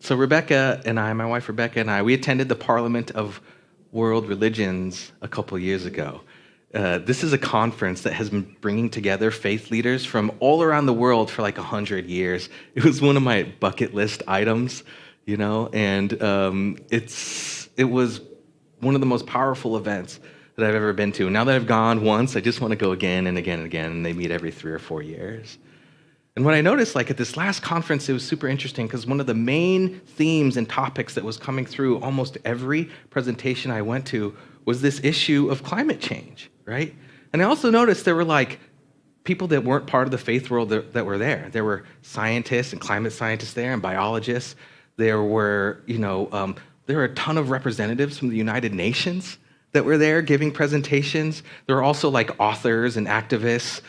So Rebecca and I, my wife Rebecca and I, we attended the Parliament of World Religions a couple years ago. This is a conference that has been bringing together faith leaders from all around the world for like 100 years. It was one of my bucket list items, and it was one of the most powerful events that I've ever been to. Now that I've gone once, I just want to go again and again and again, and they meet every 3 or 4 years. And what I noticed, at this last conference, it was super interesting because one of the main themes and topics that was coming through almost every presentation I went to was this issue of climate change, right? And I also noticed there were people that weren't part of the faith world that were there. There were scientists and climate scientists there and biologists. There were, there were a ton of representatives from the United Nations that were there giving presentations. There were also authors and activists.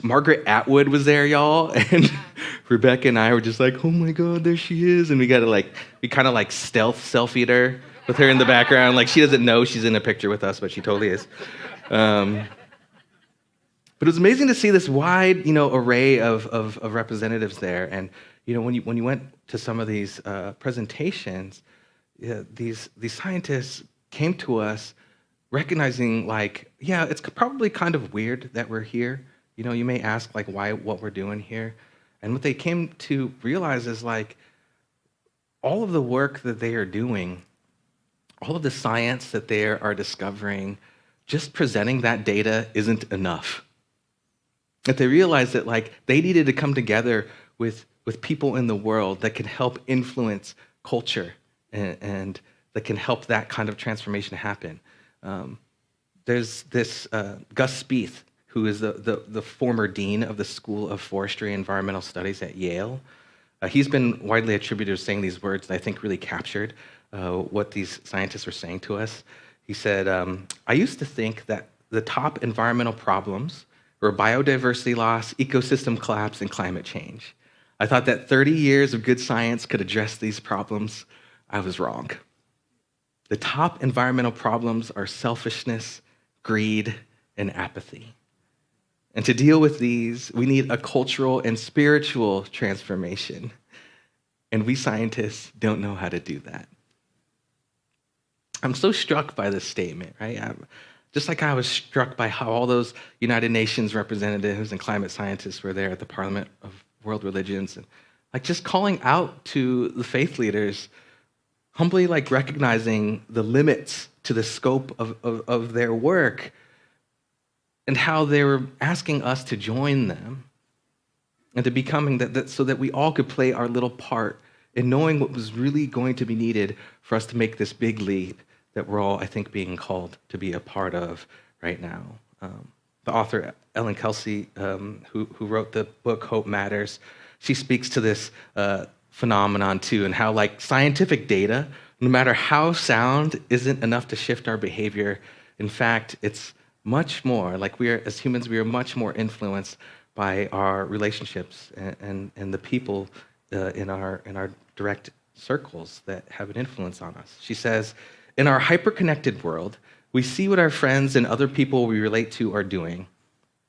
Margaret Atwood was there, y'all. And Rebecca and I were just like, oh my God, there she is. And we kind of stealth selfied her with her in the background. She doesn't know she's in a picture with us, but she totally is. But it was amazing to see this wide, array of representatives there. And, when you went to some of these presentations, these scientists came to us recognizing it's probably kind of weird that we're here. You may ask what we're doing here. And what they came to realize is all of the work that they are doing, all of the science that they are discovering, just presenting that data isn't enough. That they realized that they needed to come together with people in the world that can help influence culture and that can help that kind of transformation happen. There's this Gus Spieth, who is the former dean of the School of Forestry and Environmental Studies at Yale. He's been widely attributed to saying these words that I think really captured what these scientists were saying to us. He said, I used to think that the top environmental problems were biodiversity loss, ecosystem collapse, and climate change. I thought that 30 years of good science could address these problems. I was wrong. The top environmental problems are selfishness, greed, and apathy. And to deal with these, we need a cultural and spiritual transformation. And we scientists don't know how to do that. I'm so struck by this statement, right? Just like I was struck by how all those United Nations representatives and climate scientists were there at the Parliament of World Religions, and just calling out to the faith leaders, humbly recognizing the limits to the scope of their work and how they were asking us to join them and to becoming that so that we all could play our little part in knowing what was really going to be needed for us to make this big leap that we're all, I think, being called to be a part of right now. The author, Ellen Kelsey, who wrote the book Hope Matters, she speaks to this phenomenon too, and how scientific data, no matter how sound, isn't enough to shift our behavior. In fact, it's much more we are, as humans, we are much more influenced by our relationships and the people in our direct circles that have an influence on us. She says, in our hyper-connected world, we see what our friends and other people we relate to are doing,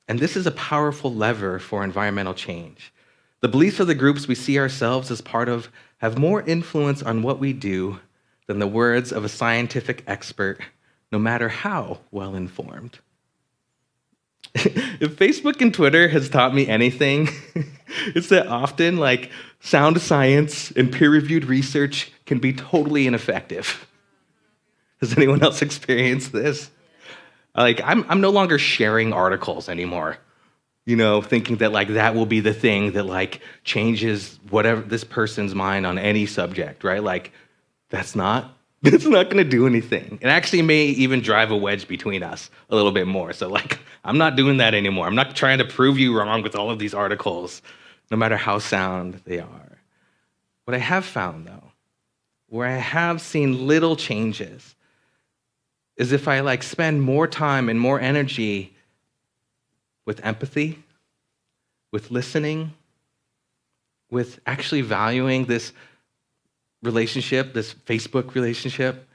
and this is a powerful lever for environmental change. The beliefs of the groups we see ourselves as part of have more influence on what we do than the words of a scientific expert, no matter how well informed. If Facebook and Twitter has taught me anything, it's that often sound science and peer-reviewed research can be totally ineffective. Has anyone else experienced this? I'm no longer sharing articles anymore. Thinking that that will be the thing that changes whatever this person's mind on any subject, right? That's not going to do anything. It actually may even drive a wedge between us a little bit more. So I'm not doing that anymore. I'm not trying to prove you wrong with all of these articles, no matter how sound they are. What I have found though, where I have seen little changes, is if I spend more time and more energy with empathy, with listening, with actually valuing this relationship, this Facebook relationship,